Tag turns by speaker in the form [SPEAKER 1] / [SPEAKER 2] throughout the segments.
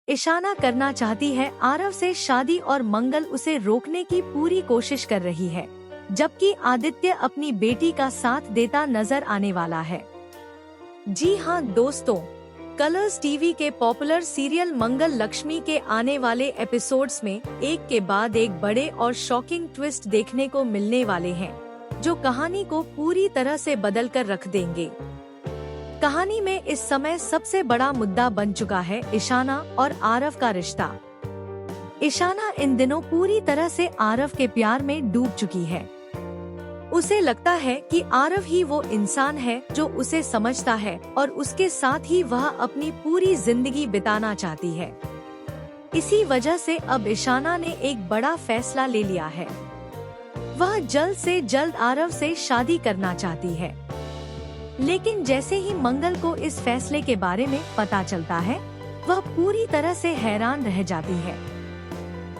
[SPEAKER 1] इशाना करना चाहती है आरव से शादी और मंगल उसे रोकने की पूरी कोशिश कर रही है, जबकि आदित्य अपनी बेटी का साथ देता नजर आने वाला है। जी हाँ दोस्तों, कलर्स टीवी के पॉपुलर सीरियल मंगल लक्ष्मी के आने वाले एपिसोड्स में एक के बाद एक बड़े और शॉकिंग ट्विस्ट देखने को मिलने वाले हैं, जो कहानी को पूरी तरह से बदल कर रख देंगे। कहानी में इस समय सबसे बड़ा मुद्दा बन चुका है इशाना और आरव का रिश्ता। इशाना इन दिनों पूरी तरह से आरव के प्यार में डूब चुकी है। उसे लगता है कि आरव ही वो इंसान है जो उसे समझता है और उसके साथ ही वह अपनी पूरी जिंदगी बिताना चाहती है। इसी वजह से अब इशाना ने एक बड़ा फैसला ले लिया है। वह जल्द से जल्द आरव से शादी करना चाहती है। लेकिन जैसे ही मंगल को इस फैसले के बारे में पता चलता है, वह पूरी तरह से हैरान रह जाती है।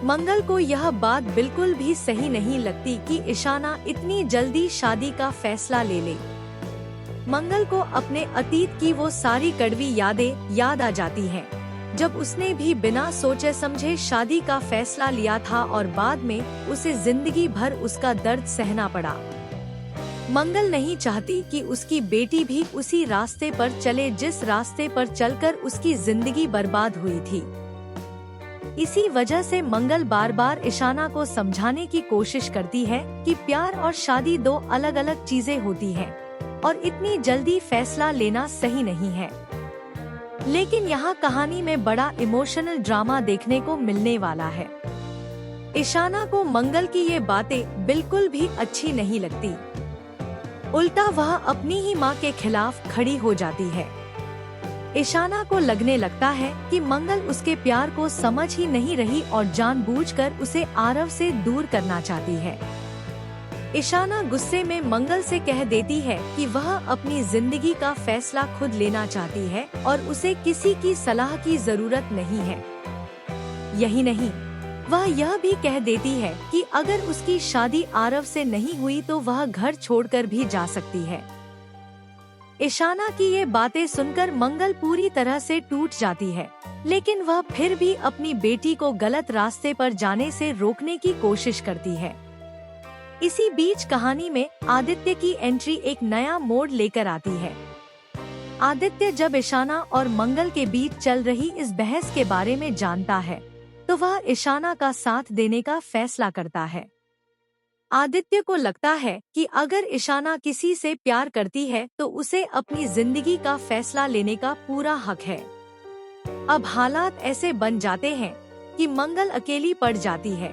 [SPEAKER 1] मंगल को यह बात बिल्कुल भी सही नहीं लगती कि इशाना इतनी जल्दी शादी का फैसला ले ले। मंगल को अपने अतीत की वो सारी कड़वी यादें याद आ जाती हैं, जब उसने भी बिना सोचे समझे शादी का फैसला लिया था और बाद में उसे जिंदगी भर उसका दर्द सहना पड़ा। मंगल नहीं चाहती कि उसकी बेटी भी उसी रास्ते पर चले जिस रास्ते पर चलकर उसकी जिंदगी बर्बाद हुई थी। इसी वजह से मंगल बार बार इशाना को समझाने की कोशिश करती है कि प्यार और शादी दो अलग अलग चीजें होती हैं और इतनी जल्दी फैसला लेना सही नहीं है। लेकिन यहाँ कहानी में बड़ा इमोशनल ड्रामा देखने को मिलने वाला है। इशाना को मंगल की ये बातें बिल्कुल भी अच्छी नहीं लगती। उल्टा वह अपनी ही माँ के खिलाफ खड़ी हो जाती है। इशाना को लगने लगता है कि मंगल उसके प्यार को समझ ही नहीं रही और जानबूझकर उसे आरव से दूर करना चाहती है। इशाना गुस्से में मंगल से कह देती है कि वह अपनी जिंदगी का फैसला खुद लेना चाहती है और उसे किसी की सलाह की जरूरत नहीं है। यही नहीं, वह यह भी कह देती है कि अगर उसकी शादी आरव से नहीं हुई तो वह घर छोड़कर भी जा सकती है। इशाना की ये बातें सुनकर मंगल पूरी तरह से टूट जाती है, लेकिन वह फिर भी अपनी बेटी को गलत रास्ते पर जाने से रोकने की कोशिश करती है। इसी बीच कहानी में आदित्य की एंट्री एक नया मोड़ लेकर आती है। आदित्य जब इशाना और मंगल के बीच चल रही इस बहस के बारे में जानता है, तो वह इशाना का साथ देने का फैसला करता है। आदित्य को लगता है कि अगर इशाना किसी से प्यार करती है तो उसे अपनी जिंदगी का फैसला लेने का पूरा हक है। अब हालात ऐसे बन जाते हैं कि मंगल अकेली पड़ जाती है।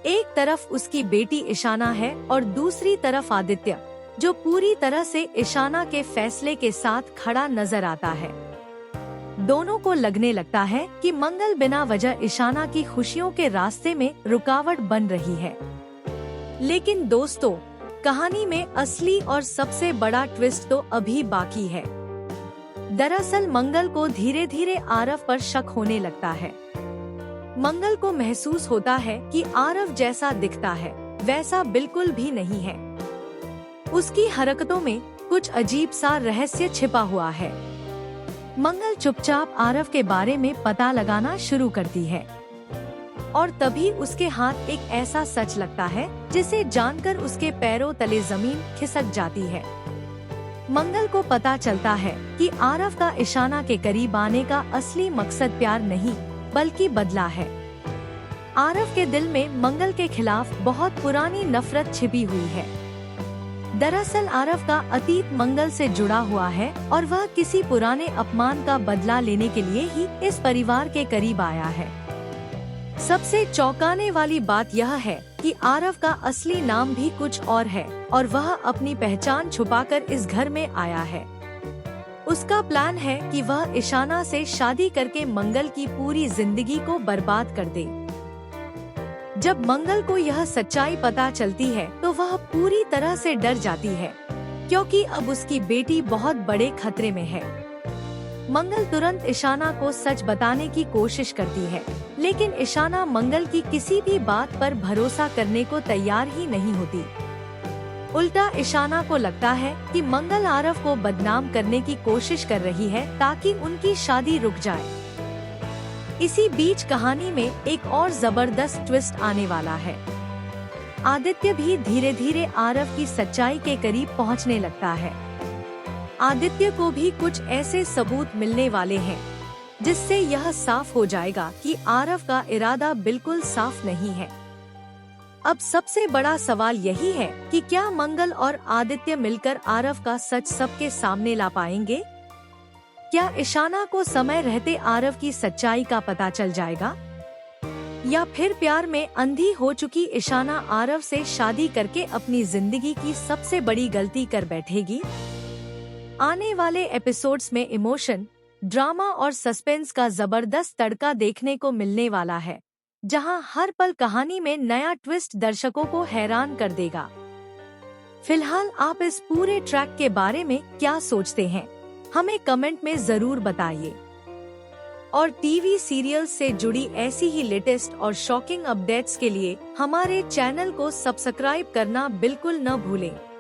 [SPEAKER 1] एक तरफ उसकी बेटी इशाना है और दूसरी तरफ आदित्य, जो पूरी तरह से इशाना के फैसले के साथ खड़ा नजर आता है। दोनों को लगने लगता है कि मंगल बिना वजह इशाना की खुशियों के रास्ते में रुकावट बन रही है। लेकिन दोस्तों, कहानी में असली और सबसे बड़ा ट्विस्ट तो अभी बाकी है। दरअसल मंगल को धीरे धीरे आरव पर शक होने लगता है। मंगल को महसूस होता है कि आरव जैसा दिखता है वैसा बिल्कुल भी नहीं है। उसकी हरकतों में कुछ अजीब सा रहस्य छिपा हुआ है। मंगल चुपचाप आरव के बारे में पता लगाना शुरू करती है और तभी उसके हाथ एक ऐसा सच लगता है जिसे जानकर उसके पैरों तले जमीन खिसक जाती है। मंगल को पता चलता है कि आरव का इशाना के करीब आने का असली मकसद प्यार नहीं बल्कि बदला है। आरव के दिल में मंगल के खिलाफ बहुत पुरानी नफरत छिपी हुई है। दरअसल आरव का अतीत मंगल से जुड़ा हुआ है और वह किसी पुराने अपमान का बदला लेने के लिए ही इस परिवार के करीब आया है। सबसे चौंकाने वाली बात यह है कि आरव का असली नाम भी कुछ और है और वह अपनी पहचान छुपाकर इस घर में आया है। उसका प्लान है कि वह इशाना से शादी करके मंगल की पूरी जिंदगी को बर्बाद कर दे। जब मंगल को यह सच्चाई पता चलती है तो वह पूरी तरह से डर जाती है, क्योंकि अब उसकी बेटी बहुत बड़े खतरे में है। मंगल तुरंत इशाना को सच बताने की कोशिश करती है, लेकिन इशाना मंगल की किसी भी बात पर भरोसा करने को तैयार ही नहीं होती। उल्टा इशाना को लगता है कि मंगल आरव को बदनाम करने की कोशिश कर रही है ताकि उनकी शादी रुक जाए। इसी बीच कहानी में एक और जबरदस्त ट्विस्ट आने वाला है। आदित्य भी धीरे धीरे आरव की सच्चाई के करीब पहुंचने लगता है। आदित्य को भी कुछ ऐसे सबूत मिलने वाले हैं जिससे यह साफ हो जाएगा कि आरव का इरादा बिल्कुल साफ नहीं है। अब सबसे बड़ा सवाल यही है कि क्या मंगल और आदित्य मिलकर आरव का सच सबके सामने ला पाएंगे? क्या ईशाना को समय रहते आरव की सच्चाई का पता चल जाएगा, या फिर प्यार में अंधी हो चुकी ईशाना आरव से शादी करके अपनी जिंदगी की सबसे बड़ी गलती कर बैठेगी? आने वाले एपिसोड्स में इमोशन, ड्रामा और सस्पेंस का जबरदस्त तड़का देखने को मिलने वाला है, जहां हर पल कहानी में नया ट्विस्ट दर्शकों को हैरान कर देगा। फिलहाल आप इस पूरे ट्रैक के बारे में क्या सोचते हैं, हमें कमेंट में जरूर बताइए। और टीवी सीरियल से जुड़ी ऐसी ही लेटेस्ट और शॉकिंग अपडेट्स के लिए हमारे चैनल को सब्सक्राइब करना बिल्कुल न भूलें।